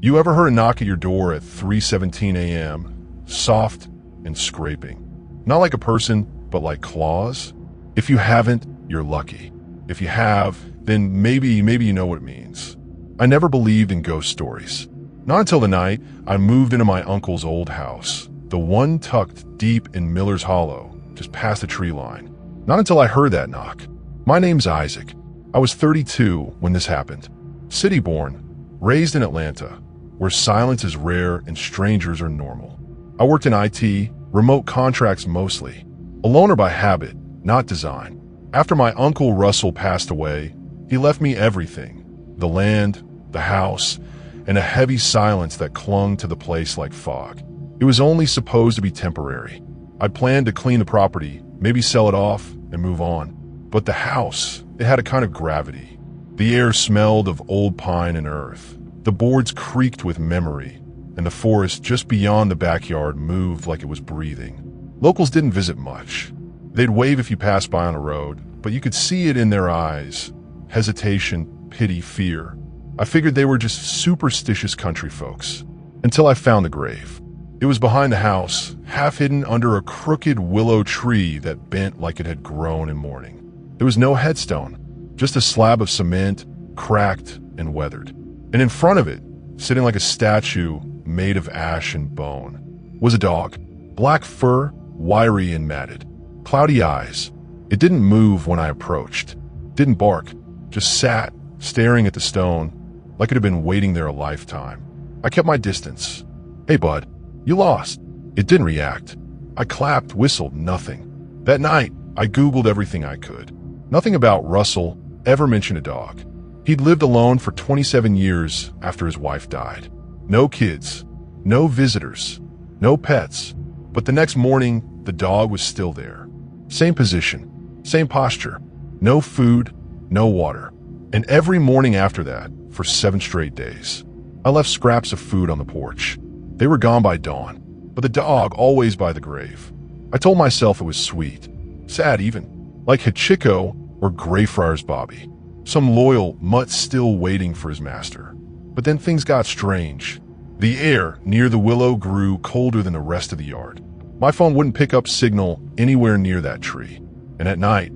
You ever heard a knock at your door at 3:17 a.m., soft and scraping? Not like a person, but like claws? If you haven't, you're lucky. If you have, then maybe you know what it means. I never believed in ghost stories. Not until the night I moved into my uncle's old house, the one tucked deep in Miller's Hollow, just past the tree line. Not until I heard that knock. My name's Isaac. I was 32 when this happened. City-born, raised in Atlanta, where silence is rare and strangers are normal. I worked in IT, remote contracts mostly. A loner by habit, not design. After my uncle Russell passed away, he left me everything. The land, the house, and a heavy silence that clung to the place like fog. It was only supposed to be temporary. I'd planned to clean the property, maybe sell it off, and move on. But the house, it had a kind of gravity. The air smelled of old pine and earth. The boards creaked with memory, and the forest just beyond the backyard moved like it was breathing. Locals didn't visit much. They'd wave if you passed by on a road, but you could see it in their eyes. Hesitation, pity, fear. I figured they were just superstitious country folks. Until I found the grave. It was behind the house, half hidden under a crooked willow tree that bent like it had grown in mourning. There was no headstone, just a slab of cement, cracked and weathered. And in front of it, sitting like a statue made of ash and bone, was a dog. Black fur, wiry and matted. Cloudy eyes. It didn't move when I approached. Didn't bark, just sat, staring at the stone, like it had been waiting there a lifetime. I kept my distance. "Hey, bud, you lost." It didn't react. I clapped, whistled, nothing. That night, I Googled everything I could. Nothing about Russell ever mentioned a dog. He'd lived alone for 27 years after his wife died. No kids, no visitors, no pets. But the next morning, the dog was still there. Same position, same posture, no food, no water. And every morning after that, for 7 straight days, I left scraps of food on the porch. They were gone by dawn, but the dog always by the grave. I told myself it was sweet, sad even, like Hachiko or Greyfriars Bobby, some loyal mutt still waiting for his master. But then things got strange. The air near the willow grew colder than the rest of the yard. My phone wouldn't pick up signal anywhere near that tree. And at night,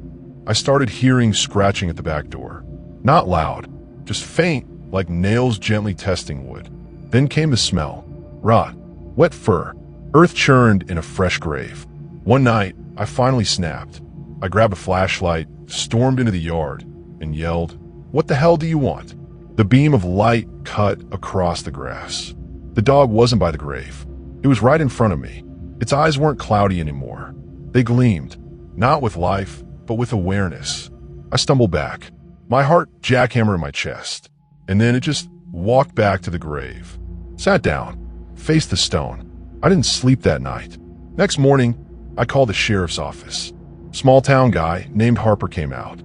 I started hearing scratching at the back door. Not loud, just faint, like nails gently testing wood. Then came the smell. Rot, wet fur, earth churned in a fresh grave. One night, I finally snapped. I grabbed a flashlight, stormed into the yard, and yelled, "What the hell do you want?" The beam of light cut across the grass. The dog wasn't by the grave. It was right in front of me. Its eyes weren't cloudy anymore. They gleamed, not with life, but with awareness. I stumbled back, my heart jackhammer in my chest, and then it just walked back to the grave. Sat down, faced the stone. I didn't sleep that night. Next morning, I called the sheriff's office. Small town guy named Harper came out.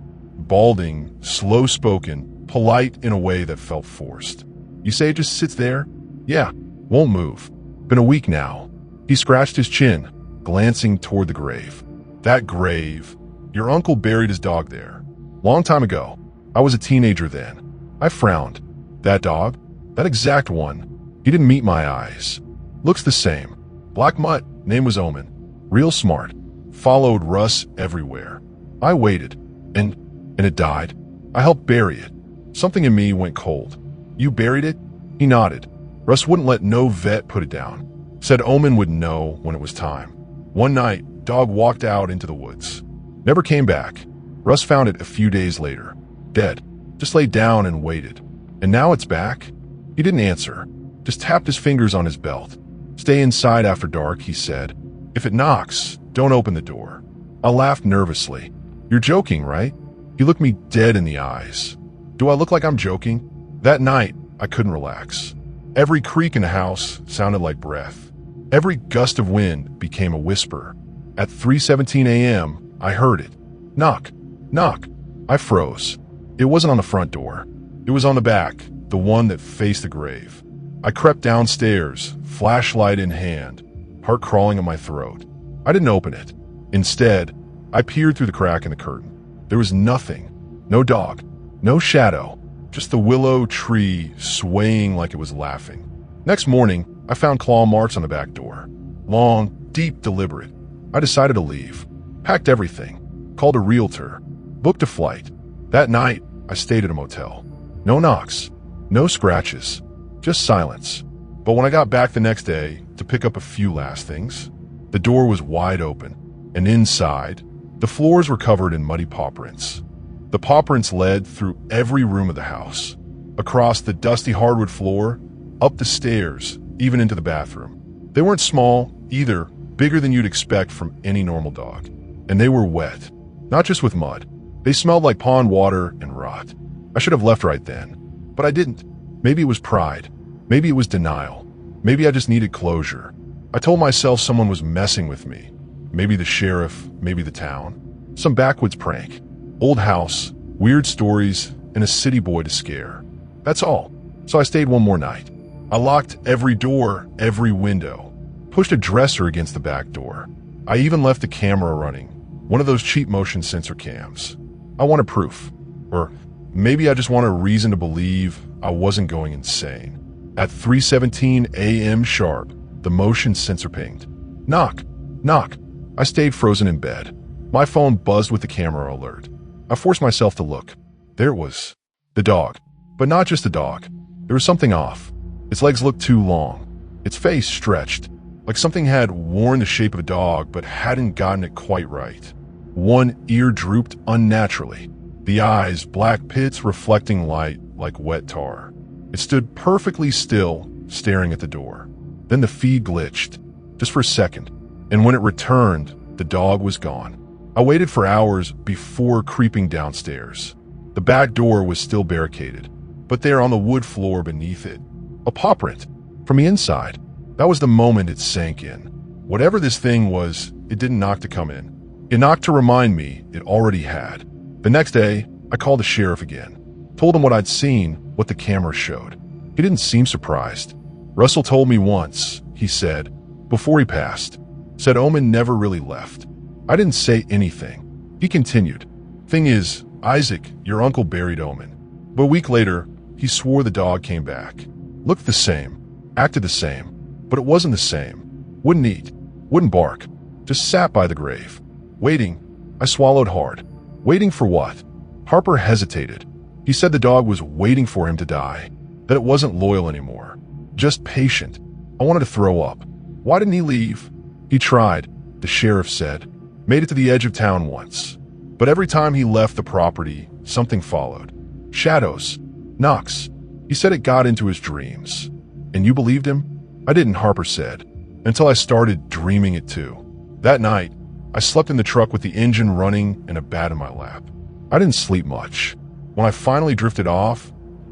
Balding, slow-spoken, polite in a way that felt forced. "You say it just sits there?" "Yeah, won't move. Been a week now." He scratched his chin, glancing toward the grave. "That grave. Your uncle buried his dog there. Long time ago. I was a teenager then." I frowned. "That dog? That exact one. He didn't meet my eyes. Looks the same. Black mutt, name was Omen. Real smart. Followed Russ everywhere. I waited, and it died. I helped bury it. Something in me went cold. You buried it?" He nodded. Russ wouldn't let no vet put it down. Said Omen would know when it was time. One night, dog walked out into the woods. Never came back. Russ found it a few days later. Dead. Just laid down and waited. And now it's back? He didn't answer. Just tapped his fingers on his belt. "Stay inside after dark," he said. "If it knocks, don't open the door." I laughed nervously. "You're joking, right?" He looked me dead in the eyes. Do I look like I'm joking? That night, I couldn't relax. Every creak in the house sounded like breath. Every gust of wind became a whisper. At 3:17 a.m., I heard it. Knock, knock. I froze. It wasn't on the front door. It was on the back, the one that faced the grave. I crept downstairs, flashlight in hand, heart crawling in my throat. I didn't open it. Instead, I peered through the crack in the curtain. There was nothing. No dog. No shadow. Just the willow tree swaying like it was laughing. Next morning, I found claw marks on the back door. Long, deep, deliberate. I decided to leave. Packed everything. Called a realtor. Booked a flight. That night, I stayed at a motel. No knocks. No scratches. Just silence. But when I got back the next day to pick up a few last things, the door was wide open. And inside, the floors were covered in muddy paw prints. The paw prints led through every room of the house. Across the dusty hardwood floor, up the stairs, even into the bathroom. They weren't small, either, bigger than you'd expect from any normal dog. And they were wet, not just with mud. They smelled like pond water and rot. I should have left right then, but I didn't. Maybe it was pride. Maybe it was denial. Maybe I just needed closure. I told myself someone was messing with me. Maybe the sheriff, maybe the town. Some backwoods prank. Old house, weird stories, and a city boy to scare. That's all. So I stayed one more night. I locked every door, every window. Pushed a dresser against the back door. I even left the camera running. One of those cheap motion sensor cams. I wanted proof. Or maybe I just wanted a reason to believe I wasn't going insane. At 3:17 a.m. sharp, the motion sensor pinged. Knock, knock. I stayed frozen in bed. My phone buzzed with the camera alert. I forced myself to look. There it was. The dog. But not just a dog. There was something off. Its legs looked too long. Its face stretched, like something had worn the shape of a dog but hadn't gotten it quite right. One ear drooped unnaturally. The eyes, black pits reflecting light like wet tar. It stood perfectly still, staring at the door. Then the feed glitched, just for a second, and when it returned, the dog was gone. I waited for hours before creeping downstairs. The back door was still barricaded, but there on the wood floor beneath it, a paw print from the inside. That was the moment it sank in. Whatever this thing was, it didn't knock to come in. It knocked to remind me it already had. The next day, I called the sheriff again. Told him what I'd seen, what the camera showed. He didn't seem surprised. Russell told me once, he said, before he passed, said Omen never really left. I didn't say anything. He continued. Thing is, Isaac, your uncle buried Omen. But a week later, he swore the dog came back. Looked the same, acted the same, but it wasn't the same. Wouldn't eat, wouldn't bark, just sat by the grave. Waiting. I swallowed hard. Waiting for what? Harper hesitated. He said the dog was waiting for him to die, that it wasn't loyal anymore, just patient. I wanted to throw up. Why didn't he leave? He tried, the sheriff said. Made it to the edge of town once. But every time he left the property, something followed. Shadows. Knocks. He said it got into his dreams. And you believed him? I didn't, Harper said, until I started dreaming it too. That night, I slept in the truck with the engine running and a bat in my lap. I didn't sleep much. When I finally drifted off,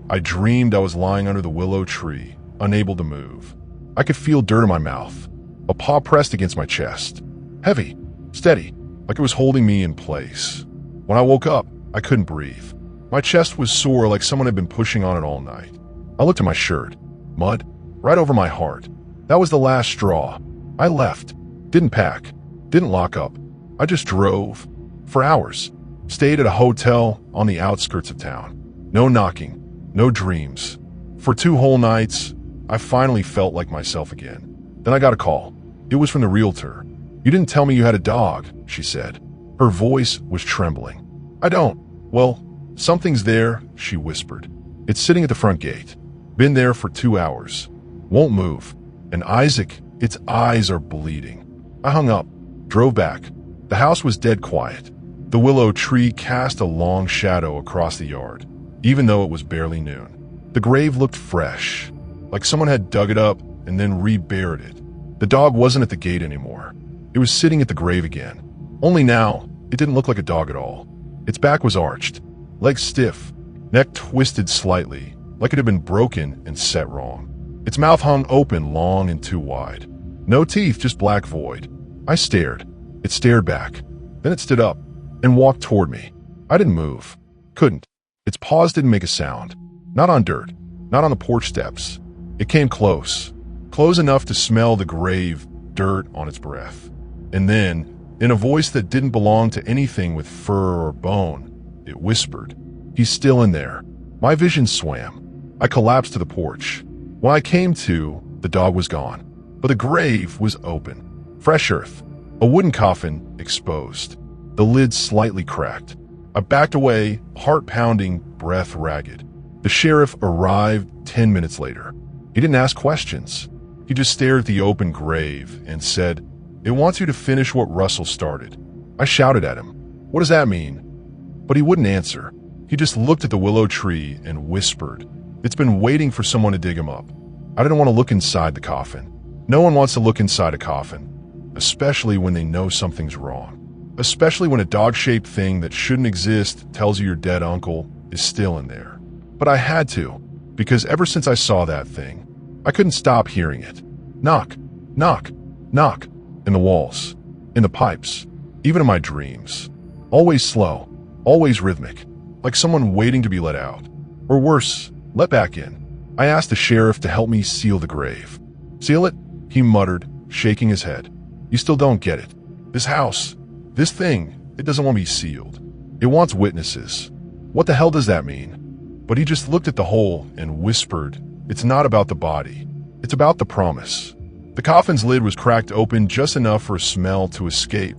I dreamed I was lying under the willow tree, unable to move. I could feel dirt in my mouth, a paw pressed against my chest. Heavy, steady, like it was holding me in place. When I woke up, I couldn't breathe. My chest was sore like someone had been pushing on it all night. I looked at my shirt. Mud, right over my heart. That was the last straw. I left. Didn't pack. Didn't lock up. I just drove. For hours. Stayed at a hotel on the outskirts of town. No knocking. No dreams. For 2 whole nights, I finally felt like myself again. Then I got a call. It was from the realtor. You didn't tell me you had a dog, she said. Her voice was trembling. I don't. Well, something's there, she whispered. It's sitting at the front gate. Been there for 2 hours. Won't move. And Isaac, its eyes are bleeding. I hung up. Drove back. The house was dead quiet. The willow tree cast a long shadow across the yard, even though it was barely noon. The grave looked fresh, like someone had dug it up and then reburied it. The dog wasn't at the gate anymore. It was sitting at the grave again. Only now, it didn't look like a dog at all. Its back was arched, legs stiff, neck twisted slightly, like it had been broken and set wrong. Its mouth hung open long and too wide. No teeth, just black void. I stared. It stared back. Then it stood up and walked toward me. I didn't move. Couldn't. Its paws didn't make a sound. Not on dirt. Not on the porch steps. It came close. Close enough to smell the grave dirt on its breath. And then, in a voice that didn't belong to anything with fur or bone, it whispered, "He's still in there." My vision swam. I collapsed to the porch. When I came to, The dog was gone, but the grave was open. Fresh earth, a wooden coffin exposed, the lid slightly cracked. I backed away, heart pounding, breath ragged. The sheriff arrived 10 minutes later. He didn't ask questions. He just stared at the open grave and said, "It wants you to finish what Russell started." I shouted at him, "What does that mean?" But he wouldn't answer. He just looked at the willow tree and whispered, "It's been waiting for someone to dig him up." I didn't want to look inside the coffin. No one wants to look inside a coffin, especially when they know something's wrong. Especially when a dog-shaped thing that shouldn't exist tells you your dead uncle is still in there. But I had to, because ever since I saw that thing, I couldn't stop hearing it. Knock, knock, knock, in the walls, in the pipes, even in my dreams. Always slow, always rhythmic, like someone waiting to be let out. Or worse, let back in. I asked the sheriff to help me seal the grave. "Seal it?" he muttered, shaking his head. "You still don't get it. This house, this thing, it doesn't want to be sealed. It wants witnesses. What the hell does that mean?" But he just looked at the hole and whispered, "It's not about the body. It's about the promise." The coffin's lid was cracked open just enough for a smell to escape.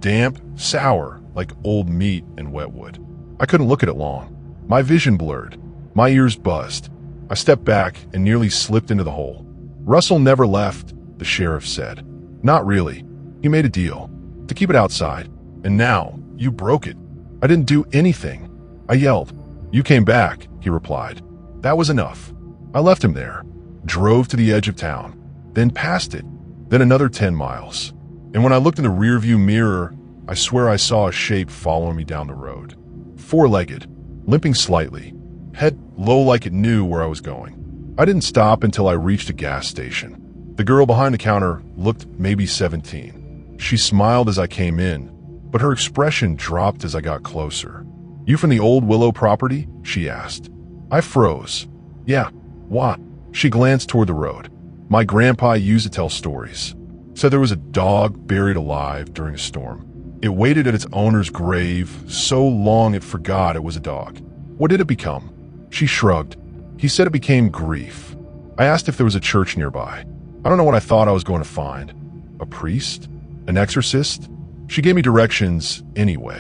Damp, sour, like old meat and wet wood. I couldn't look at it long. My vision blurred. My ears buzzed. I stepped back and nearly slipped into the hole. "Russell never left," the sheriff said. "Not really. He made a deal to keep it outside. And now you broke it." I didn't do anything. I yelled. "You came back," he replied. That was enough. I left him there, drove to the edge of town, then past it, then another 10 miles. And when I looked in the rearview mirror, I swear I saw a shape following me down the road. Four-legged, limping slightly, head low like it knew where I was going. I didn't stop until I reached a gas station. The girl behind the counter looked maybe 17. She smiled as I came in, but her expression dropped as I got closer. "You from the old Willow property?" she asked. I froze. "Yeah, what?" She glanced toward the road. "My grandpa used to tell stories. Said there was a dog buried alive during a storm. It waited at its owner's grave so long it forgot it was a dog. What did it become?" She shrugged. "He said it became grief." I asked if there was a church nearby. I don't know what I thought I was going to find. A priest? An exorcist? She gave me directions anyway.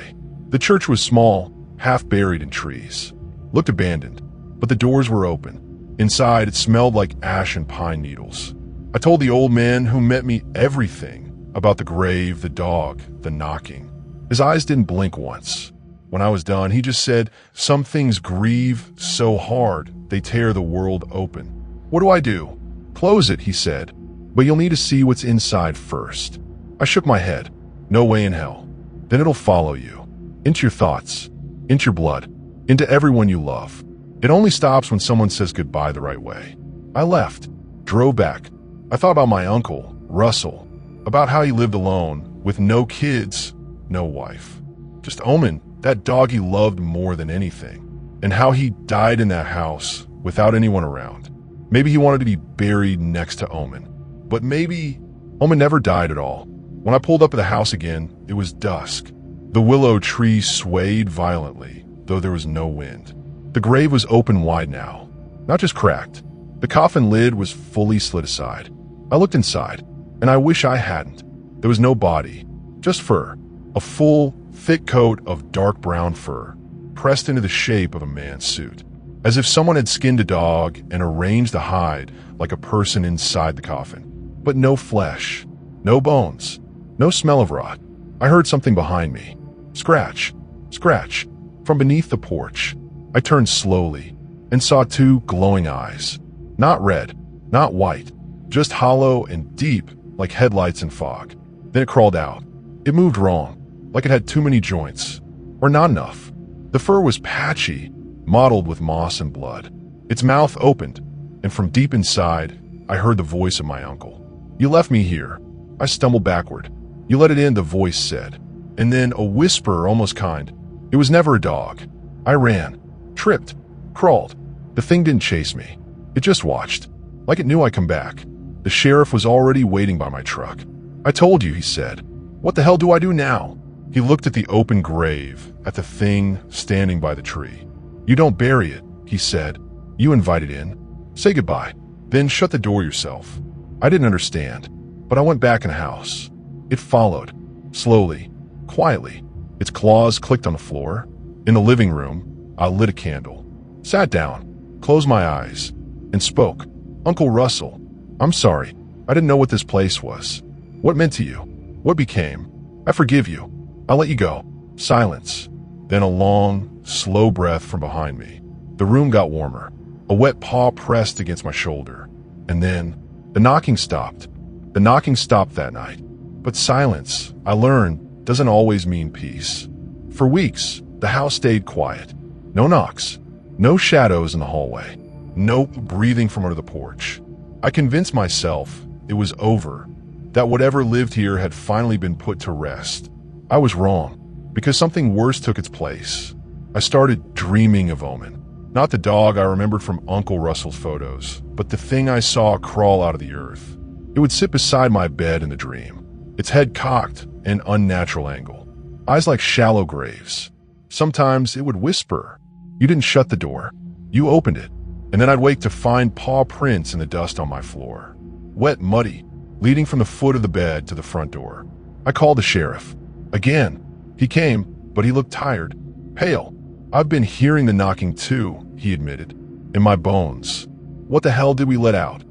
The church was small, half buried in trees. Looked abandoned, but the doors were open. Inside, it smelled like ash and pine needles. I told the old man who met me everything about the grave, the dog, the knocking. His eyes didn't blink once. When I was done, he just said, "Some things grieve so hard, they tear the world open." "What do I do?" "Close it," he said, "but you'll need to see what's inside first." I shook my head. "No way in hell." "Then it'll follow you. Into your thoughts, into your blood, into everyone you love. It only stops when someone says goodbye the right way." I left, drove back. I thought about my uncle, Russell, about how he lived alone, with no kids, no wife. Just Omen, that dog he loved more than anything, and how he died in that house without anyone around. Maybe he wanted to be buried next to Omen, but maybe Omen never died at all. When I pulled up at the house again, it was dusk. The willow tree swayed violently, though there was no wind. The grave was open wide now, not just cracked. The coffin lid was fully slid aside. I looked inside, and I wish I hadn't. There was no body, just fur, a full, thick coat of dark brown fur, pressed into the shape of a man's suit, as if someone had skinned a dog and arranged the hide like a person inside the coffin. But no flesh, no bones, no smell of rot. I heard something behind me. Scratch, scratch, from beneath the porch. I turned slowly and saw two glowing eyes. Not red, not white, just hollow and deep like headlights in fog. Then it crawled out. It moved wrong, like it had too many joints, or not enough. The fur was patchy, mottled with moss and blood. Its mouth opened, and from deep inside, I heard the voice of my uncle. "You left me here." I stumbled backward. "You let it in," the voice said. And then a whisper, almost kind. "It was never a dog." I ran, tripped, crawled. The thing didn't chase me. It just watched, like it knew I'd come back. The sheriff was already waiting by my truck. "I told you," he said. "What the hell do I do now?" He looked at the open grave, at the thing standing by the tree. "You don't bury it," he said. "You invite it in. Say goodbye." Then shut the door yourself. I didn't understand, but I went back in the house. It followed, slowly, quietly. Its claws clicked on the floor. In the living room, I lit a candle, sat down, closed my eyes, and spoke. Uncle Russell, I'm sorry. I didn't know what this place was. What meant to you? What became? I forgive you. I'll let you go. Silence. Then a long, slow breath from behind me. The room got warmer. A wet paw pressed against my shoulder. And then, the knocking stopped. The knocking stopped that night. But silence, I learned, doesn't always mean peace. For weeks, the house stayed quiet. No knocks. No shadows in the hallway. No breathing from under the porch. I convinced myself it was over, that whatever lived here had finally been put to rest. I was wrong, because something worse took its place. I started dreaming of Omen. Not the dog I remembered from Uncle Russell's photos, but the thing I saw crawl out of the earth. It would sit beside my bed in the dream, its head cocked at an unnatural angle, eyes like shallow graves. Sometimes it would whisper. You didn't shut the door. You opened it. And then I'd wake to find paw prints in the dust on my floor. Wet, muddy, leading from the foot of the bed to the front door. I called the sheriff. Again. He came, but he looked tired, pale. I've been hearing the knocking too, he admitted. In my bones. What the hell did we let out?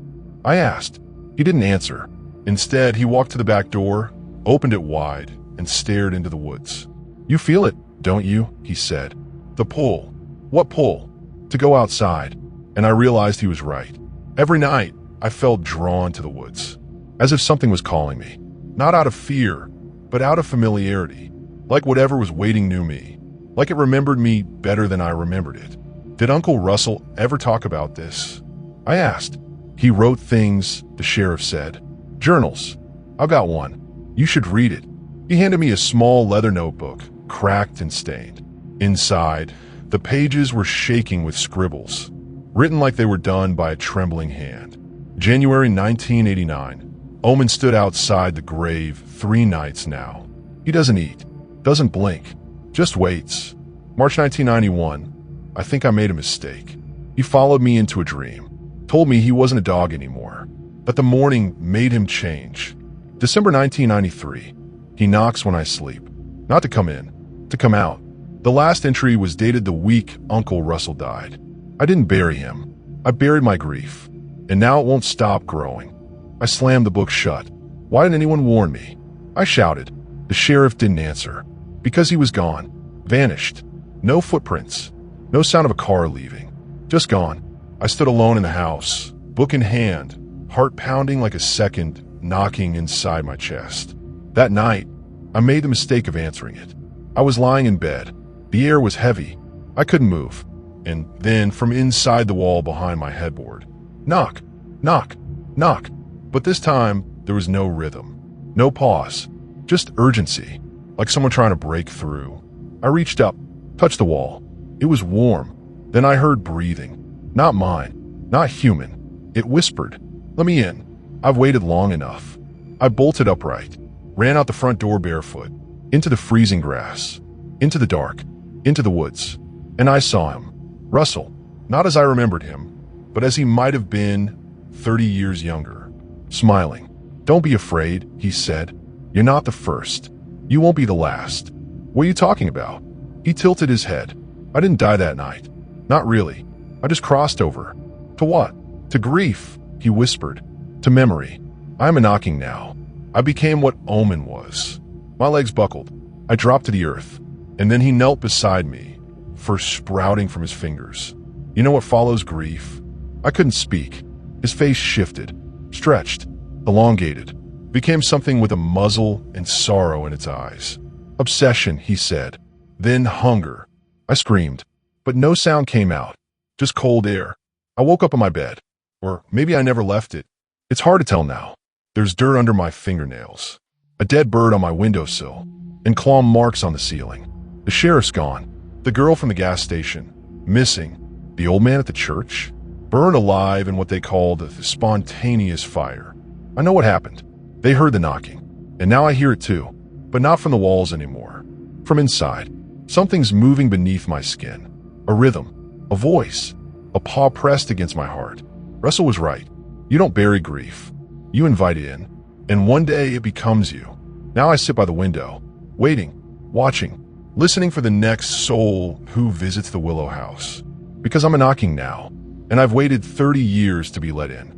I asked. He didn't answer. Instead, he walked to the back door, opened it wide, and stared into the woods. You feel it, don't you? He said. The pull. What pull? To go outside. And I realized he was right. Every night, I felt drawn to the woods, as if something was calling me. Not out of fear, but out of familiarity. Like whatever was waiting knew me. Like it remembered me better than I remembered it. Did Uncle Russell ever talk about this? I asked. He wrote things, the sheriff said. Journals. I've got one. You should read it. He handed me a small leather notebook, cracked and stained. Inside, the pages were shaking with scribbles, written like they were done by a trembling hand. January 1989. Omen stood outside the grave 3 nights now. He doesn't eat, doesn't blink, just waits. March 1991. I think I made a mistake. He followed me into a dream, told me he wasn't a dog anymore, that the morning made him change. December 1993. He knocks when I sleep. Not to come in, to come out. The last entry was dated the week Uncle Russell died. I didn't bury him. I buried my grief. And now it won't stop growing. I slammed the book shut. Why didn't anyone warn me? I shouted. The sheriff didn't answer. Because he was gone. Vanished. No footprints. No sound of a car leaving. Just gone. I stood alone in the house, book in hand, heart pounding like a second knocking inside my chest. That night, I made the mistake of answering it. I was lying in bed. The air was heavy. I couldn't move. And then, from inside the wall behind my headboard, knock, knock, knock. But this time, there was no rhythm, no pause, just urgency, like someone trying to break through. I reached up, touched the wall. It was warm. Then I heard breathing. Not mine, not human. It whispered, "Let me in. I've waited long enough." I bolted upright, ran out the front door barefoot, into the freezing grass, into the dark, into the woods. And I saw him. Russell, not as I remembered him, but as he might have been 30 years younger, smiling. "Don't be afraid," he said. "You're not the first. You won't be the last." "What are you talking about?" He tilted his head. "I didn't die that night. Not really. I just crossed over." "To what?" "To grief," he whispered. "To memory. I am a knocking now. I became what Omen was." My legs buckled. I dropped to the earth, and then he knelt beside me, first sprouting from his fingers. You know what follows grief? I couldn't speak. His face shifted, stretched, elongated, became something with a muzzle and sorrow in its eyes. "Obsession," he said. Then hunger. I screamed, but no sound came out, just cold air. I woke up in my bed, or maybe I never left it. It's hard to tell now. There's dirt under my fingernails, a dead bird on my windowsill, and claw marks on the ceiling. The sheriff's gone. The girl from the gas station, missing. The old man at the church, burned alive in what they called a spontaneous fire. I know what happened. They heard the knocking, and now I hear it too, but not from the walls anymore. From inside, something's moving beneath my skin. A rhythm, a voice, a paw pressed against my heart. Russell was right. You don't bury grief. You invite it in. And one day it becomes you. Now I sit by the window, waiting, watching, listening for the next soul who visits the Willow House. Because I'm a knocking now, and I've waited 30 years to be let in.